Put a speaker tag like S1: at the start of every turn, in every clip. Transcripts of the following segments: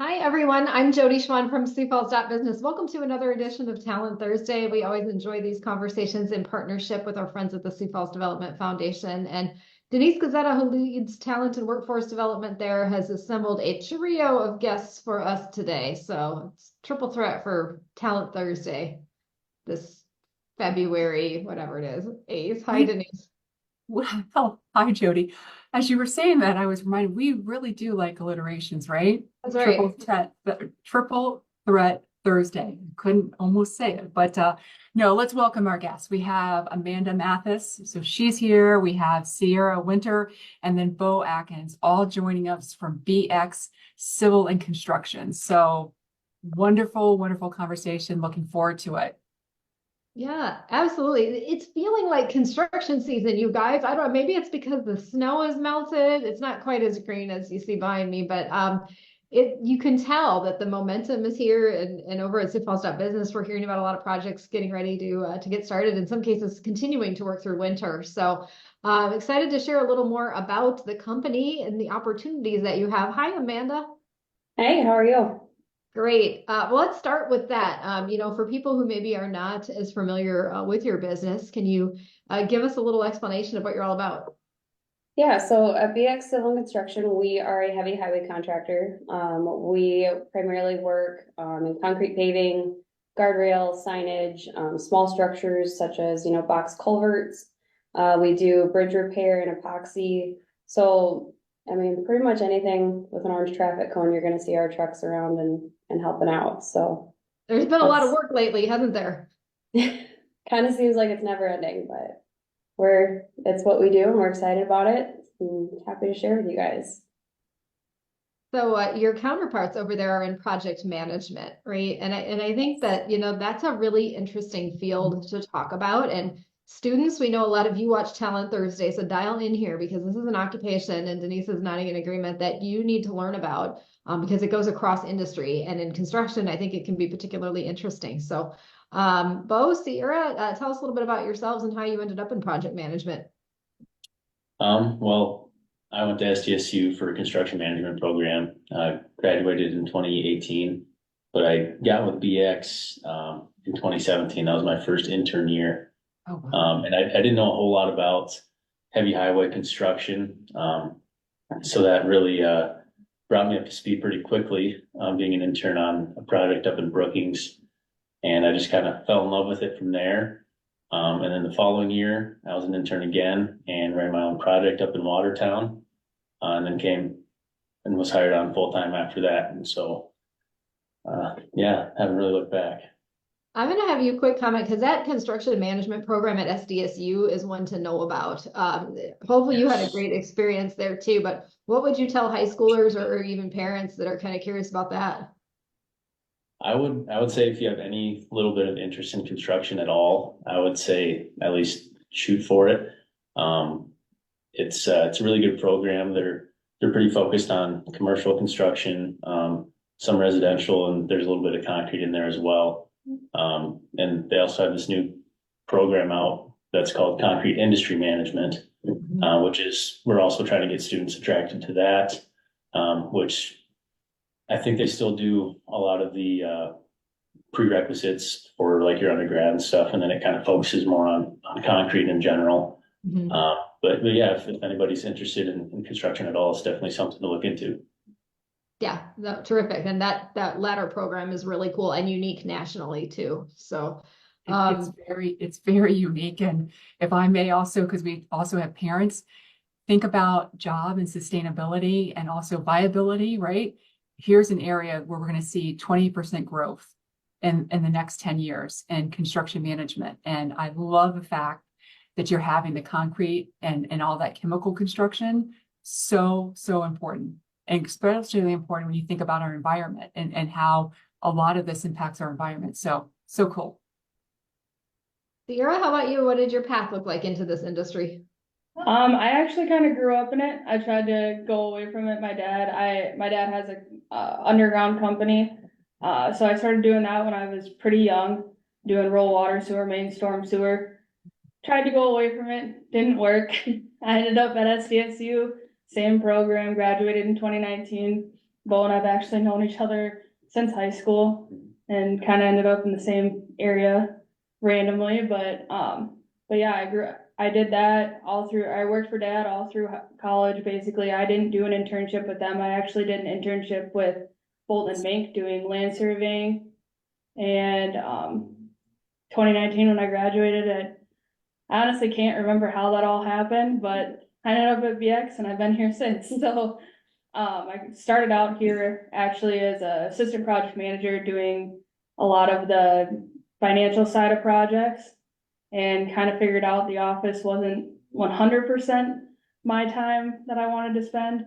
S1: Hi, everyone. I'm Jody Schwan from Sioux Falls Business. Welcome to another edition of Talent Thursday. We always enjoy these conversations in partnership with our friends at the Sioux Falls Development Foundation. And Denise Gazzetta, who leads talent and workforce development there, has assembled a trio of guests for us today. So it's triple threat for Talent Thursday this February, whatever it is, 8th. Hi,
S2: We,
S1: Denise.
S2: well, hi, Jody. As you were saying that, I was reminded we really do like alliterations, right?
S1: That's
S2: Triple
S1: right.
S2: threat, triple threat Thursday. Couldn't almost say it, but no, let's welcome our guests. We have Amanda Mathis, so she's here. We have Sierra Winter and then Bo Atkins, all joining us from BX Civil and Construction. So wonderful, wonderful conversation. Looking forward to it.
S1: Yeah, absolutely. It's feeling like construction season, you guys. I don't know, maybe it's because the snow is melted. It's not quite as green as you see behind me, but it you can tell that the momentum is here and over at Sioux Falls Business, we're hearing about a lot of projects getting ready to get started, in some cases continuing to work through winter. So I'm excited to share a little more about the company and the opportunities that you have. Hi, Amanda.
S3: Hey, how are you?
S1: Great. Well, let's start with that. For people who maybe are not as familiar with your business, can you give us a little explanation of what you're all about?
S3: Yeah, so at BX Civil and Construction, we are a heavy highway contractor. We primarily work in concrete paving, guardrail, signage, small structures such as, box culverts. We do bridge repair and epoxy. So, I mean, pretty much anything with an orange traffic cone, you're going to see our trucks around and helping out. So
S1: There's been a lot of
S3: that's
S1: work lately, hasn't there?
S3: kind of seems like it's never ending, but it's what we do and we're excited about it and happy to share with you guys.
S1: So your counterparts over there are in project management, right? And I think that, that's a really interesting field to talk about. And students, we know a lot of you watch Talent Thursday, so dial in here because this is an occupation, and Denise is nodding in agreement that you need to learn about because it goes across industry. And in construction, I think it can be particularly interesting. So, Bo, Sierra, tell us a little bit about yourselves and how you ended up in project management.
S4: Well, I went to SDSU for a construction management program. Graduated in 2018, but I got with BX in 2017. That was my first intern year.
S2: Oh, wow.
S4: And I didn't know a whole lot about heavy highway construction. So that really brought me up to speed pretty quickly, being an intern on a project up in Brookings. And I just kind of fell in love with it from there. And then the following year, I was an intern again and ran my own project up in Watertown, and then came and was hired on full time after that. And so, yeah, haven't really looked back.
S1: I'm going to have you quick comment because that construction management program at SDSU is one to know about. Hopefully, you had a great experience there too. But what would you tell high schoolers or even parents that are kind of curious about that?
S4: I would say if you have any little bit of interest in construction at all, I would say at least shoot for it. Um, it's a really good program. They're pretty focused on commercial construction, some residential, and there's a little bit of concrete in there as well. And they also have this new program out that's called Concrete Industry Management, which is we're also trying to get students attracted to that, which I think they still do a lot of the prerequisites for like your undergrad and stuff, and then it kind of focuses more on concrete in general.
S1: Mhm.
S4: But yeah, if anybody's interested in construction at all, it's definitely something to look into.
S1: Yeah, no, terrific. And that latter program is really cool and unique nationally too. So,
S2: It's
S1: um,
S2: very unique. And if I may also, because we also have parents, think about job and sustainability and also viability, right? Here's an area where we're going to see 20% growth in the next 10 years in construction management. And I love the fact that you're having the concrete and all that chemical construction. So, so important. And especially important when you think about our environment and how a lot of this impacts our environment. So, so cool.
S1: Sierra, how about you? What did your path look like into this industry?
S5: I actually kind of grew up in it. I tried to go away from it. My dad has a underground company. So I started doing that when I was pretty young, doing rural water sewer, main storm sewer. Tried to go away from it, didn't work. I ended up at SDSU, same program, graduated in 2019. Bo and I've actually known each other since high school and kind of ended up in the same area randomly, but yeah, I did that all through, I worked for dad all through college, basically. I didn't do an internship with them. I actually did an internship with Bolton and Mink doing land surveying. And, 2019 when I graduated, I honestly can't remember how that all happened, but I ended up at BX and I've been here since. So, I started out here actually as a assistant project manager doing a lot of the financial side of projects and kind of figured out the office wasn't 100% my time that I wanted to spend.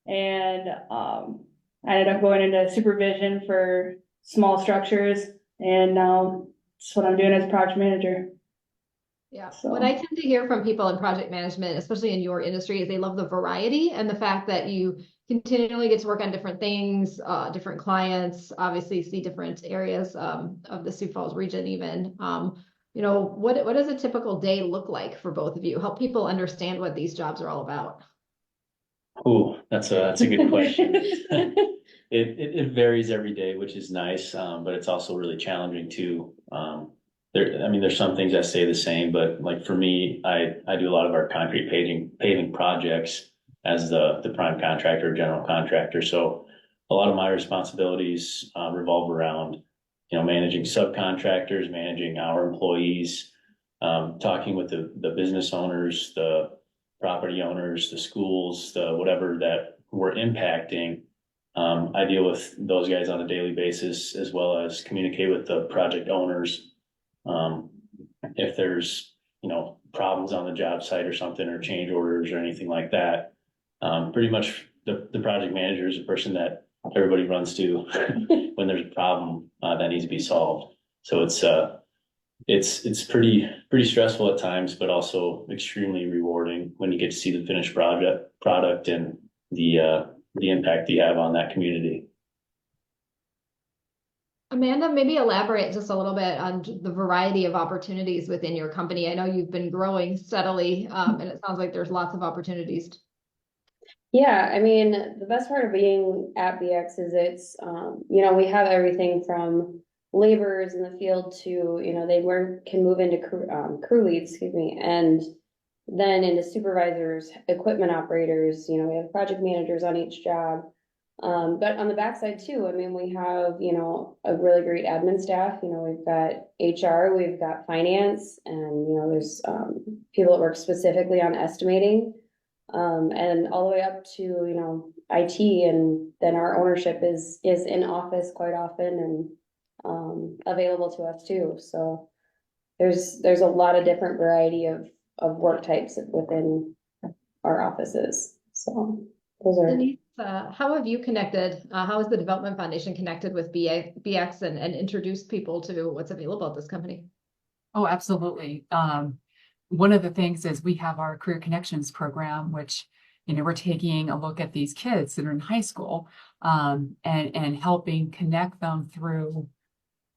S5: And, I ended up going into supervision for small structures and now that's what I'm doing as project manager.
S1: Yeah,
S5: So-
S1: what I tend to hear from people in project management, especially in your industry, is they love the variety and the fact that you continually get to work on different things, different clients, obviously see different areas of the Sioux Falls region even. What does a typical day look like for both of you? Help people understand what these jobs are all about.
S4: Ooh, that's a good question. It varies every day, which is nice, but it's also really challenging too. There's some things that stay the same, but like for me, I do a lot of our concrete paving projects as the prime contractor, general contractor. So a lot of my responsibilities revolve around, managing subcontractors, managing our employees, talking with the business owners, the property owners, the schools, the whatever that we're impacting. I deal with those guys on a daily basis as well as communicate with the project owners. If there's, problems on the job site or something or change orders or anything like that, pretty much the project manager is the person that everybody runs to when there's a problem that needs to be solved. So it's pretty stressful at times, but also extremely rewarding when you get to see the finished product and the impact you have on that community.
S1: Amanda, maybe elaborate just a little bit on the variety of opportunities within your company. I know you've been growing steadily, and it sounds like there's lots of opportunities.
S3: Yeah, I mean, the best part of being at BX is we have everything from laborers in the field to, can move into crew leads, excuse me, and then into supervisors, equipment operators, we have project managers on each job. But on the backside too, I mean, we have, a really great admin staff, we've got HR, we've got finance, and, there's, people that work specifically on estimating. And all the way up to, IT, and then our ownership is in office quite often and, available to us too. So there's a lot of different variety of work types within our offices. So those are.
S1: Denise, how have you connected? How has the Development Foundation connected with BX and introduced people to what's available at this company?
S2: Oh, absolutely. One of the things is we have our Career Connections program, which, we're taking a look at these kids that are in high school, and helping connect them through,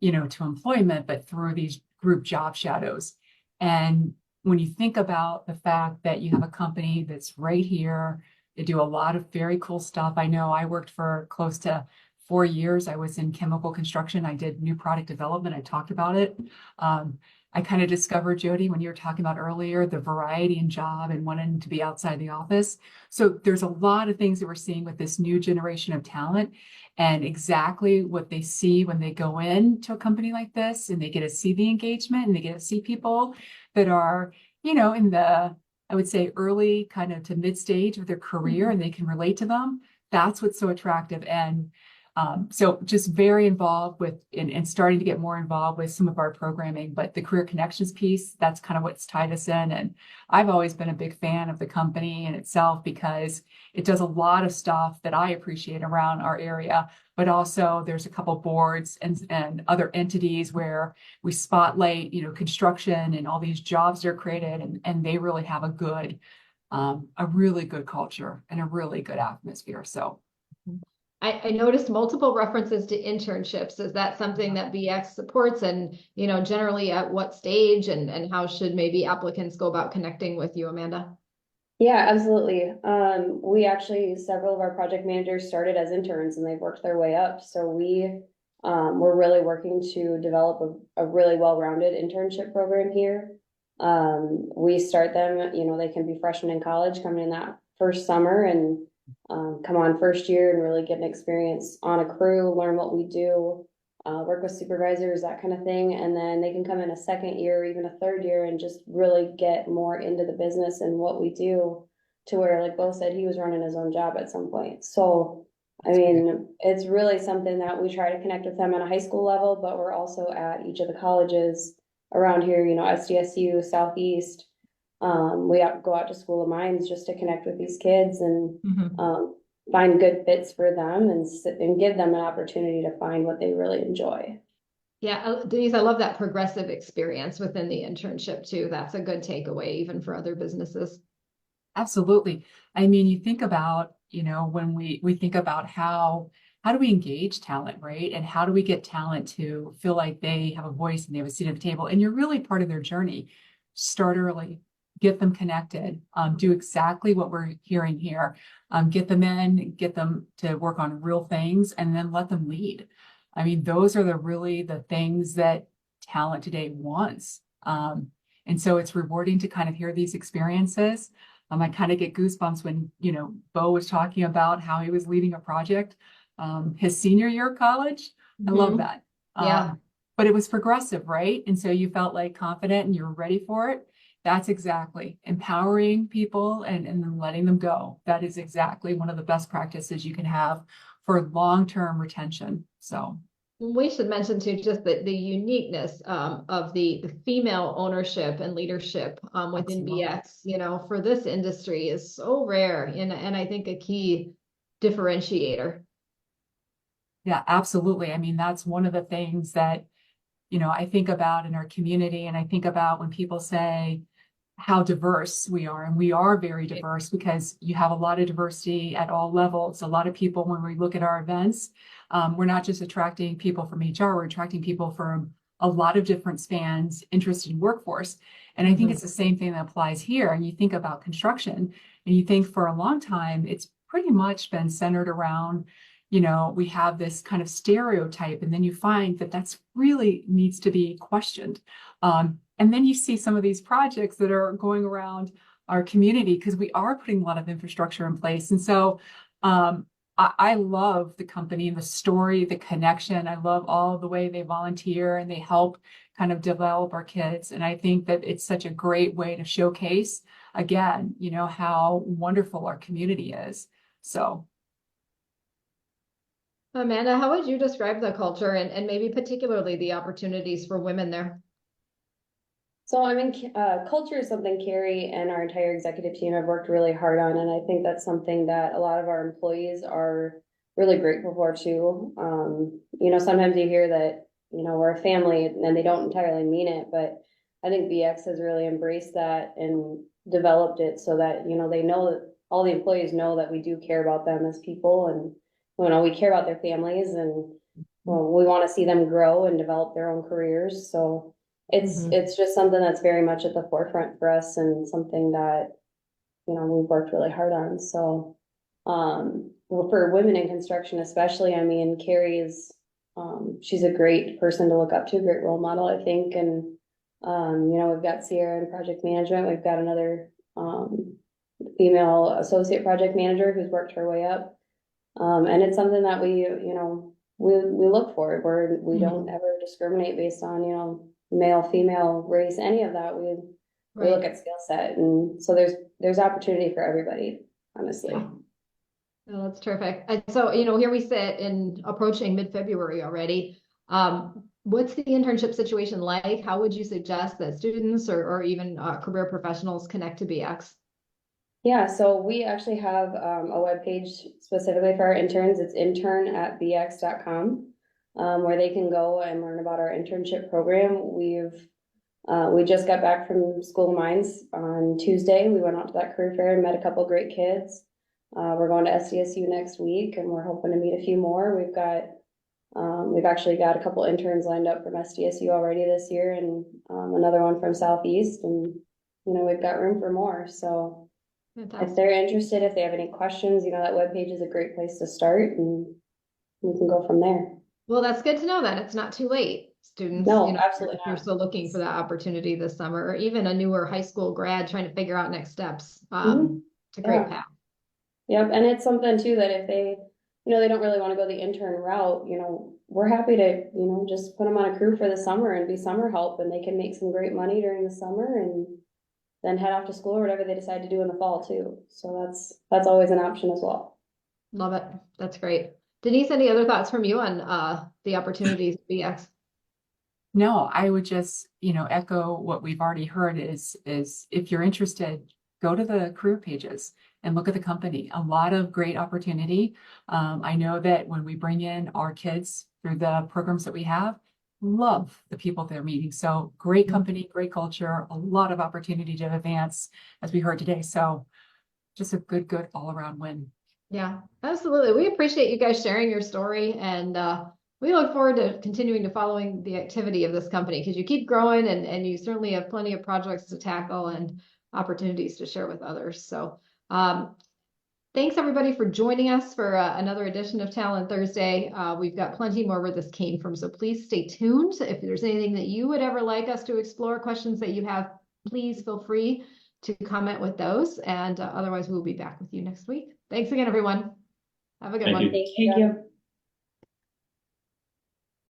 S2: to employment, but through these group job shadows. And when you think about the fact that you have a company that's right here, they do a lot of very cool stuff. I know I worked for close to 4 years. I was in chemical construction. I did new product development. I talked about it. I kind of discovered, Jody, when you were talking about earlier, the variety in job and wanting to be outside the office. So there's a lot of things that we're seeing with this new generation of talent and exactly what they see when they go into a company like this and they get to see the engagement and they get to see people that are, in the, I would say, early kind of to mid stage of their career, and they can relate to them. That's what's so attractive. And so just very involved with and starting to get more involved with some of our programming, but the Career Connections piece, that's kind of what's tied us in. And I've always been a big fan of the company in itself because it does a lot of stuff that I appreciate around our area, but also there's a couple boards and other entities where we spotlight, construction and all these jobs that are created, and they really have a really good culture and a really good atmosphere. So
S1: I noticed multiple references to internships. Is that something that BX supports, and generally at what stage, and how should maybe applicants go about connecting with you, Amanda?
S3: Yeah, absolutely. We actually, several of our project managers started as interns and they've worked their way up. So we're really working to develop a really well-rounded internship program here. We start them, they can be freshmen in college coming in that first summer and come on first year and really get an experience on a crew, learn what we do, work with supervisors, that kind of thing. And then they can come in a second year, or even a third year, and just really get more into the business and what we do to where, like Bo said, he was running his own job at some point. So, I
S2: That's great.
S3: mean, it's really something that we try to connect with them on a high school level, but we're also at each of the colleges around here, SDSU, Southeast. We go out to School of Mines just to connect with these kids and
S2: Mhm.
S3: find good fits for them and give them an opportunity to find what they really enjoy.
S1: Yeah, Denise, I love that progressive experience within the internship too. That's a good takeaway even for other businesses.
S2: Absolutely. I mean, you think about, when we think about how do we engage talent, right? And how do we get talent to feel like they have a voice and they have a seat at the table? And you're really part of their journey. Start early, get them connected, do exactly what we're hearing here. Get them in, get them to work on real things, and then let them lead. I mean, those are really the things that talent today wants. And so it's rewarding to kind of hear these experiences. I kind of get goosebumps when, Bo was talking about how he was leading a project, his senior year of college. I love
S1: Mhm.
S2: that.
S1: Yeah.
S2: But it was progressive, right? And so you felt like confident and you were ready for it. That's exactly empowering people and then letting them go. That is exactly one of the best practices you can have for long-term retention. So
S1: We should mention too just the uniqueness of the female ownership and leadership within
S2: absolutely.
S1: BX, for this industry is so rare and I think a key differentiator.
S2: Yeah, absolutely. I mean, that's one of the things that I think about in our community. And I think about when people say how diverse we are. And we are very diverse because you have a lot of diversity at all levels. A lot of people, when we look at our events, we're not just attracting people from HR, we're attracting people from a lot of different spans interested in workforce. And I think
S1: Mhm.
S2: it's the same thing that applies here. And you think about construction and you think for a long time, it's pretty much been centered around we have this kind of stereotype, and then you find that that's really needs to be questioned. And then you see some of these projects that are going around our community because we are putting a lot of infrastructure in place. And so I love the company and the story, the connection. I love all the way they volunteer and they help kind of develop our kids. And I think that it's such a great way to showcase again, how wonderful our community is. So
S1: Amanda, how would you describe the culture and maybe particularly the opportunities for women there?
S3: So I mean, culture is something Carrie and our entire executive team have worked really hard on, and I think that's something that a lot of our employees are really grateful for too. Sometimes you hear that, we're a family and they don't entirely mean it, but I think BX has really embraced that and developed it so that, they know that all the employees know that we do care about them as people and, we care about their families and, well, we want to see them grow and develop their own careers. So
S1: Mhm.
S3: it's just something that's very much at the forefront for us and something that, we've worked really hard on. So, well, for women in construction, especially, I mean, Carrie is, she's a great person to look up to, great role model, I think. And, we've got Sierra in project management. We've got another, female associate project manager who's worked her way up. And it's something that we look for where we don't
S1: Mhm.
S3: ever discriminate based on, male, female, race, any of that. We look
S1: Right.
S3: at skill set. And so there's opportunity for everybody, honestly.
S1: Yeah. Oh, that's terrific. And so, here we sit in approaching mid-February already. What's the internship situation like? How would you suggest that students or even career professionals connect to BX?
S3: Yeah, so we actually have a webpage specifically for our interns. It's intern@bx.com, where they can go and learn about our internship program. We just got back from School of Mines on Tuesday. We went out to that career fair and met a couple great kids. We're going to SDSU next week, and we're hoping to meet a few more. We've actually got a couple interns lined up from SDSU already this year, and another one from Southeast, and we've got room for more. So if
S1: Fantastic.
S3: they're interested, if they have any questions, that webpage is a great place to start and we can go from there.
S1: Well, that's good to know that it's not too late. Students,
S3: No, absolutely
S1: if you're
S3: not.
S1: still looking for that opportunity this summer, or even a newer high school grad trying to figure out next steps.
S3: Mhm.
S1: It's a great
S3: Yeah.
S1: path.
S3: Yep, and it's something too that if they, they don't really want to go the intern route, we're happy to, just put them on a crew for the summer and be summer help and they can make some great money during the summer and then head off to school or whatever they decide to do in the fall too. So that's always an option as well.
S1: Love it. That's great. Denise, any other thoughts from you on the opportunities at BX?
S2: No, I would just, echo what we've already heard is if you're interested, go to the career pages and look at the company. A lot of great opportunity. I know that when we bring in our kids through the programs that we have, love the people they're meeting. So great company, great culture, a lot of opportunity to advance, as we heard today. So just a good all around win.
S1: Yeah, absolutely. We appreciate you guys sharing your story, and we look forward to continuing to following the activity of this company because you keep growing and you certainly have plenty of projects to tackle and opportunities to share with others. So thanks everybody for joining us for another edition of Talent Thursday. We've got plenty more where this came from, so please stay tuned. If there's anything that you would ever like us to explore, questions that you have, please feel free to comment with those. And otherwise, we'll be back with you next week. Thanks again, everyone. Have a good
S4: Thank
S1: one.
S4: you.
S3: Thank
S5: Thank you.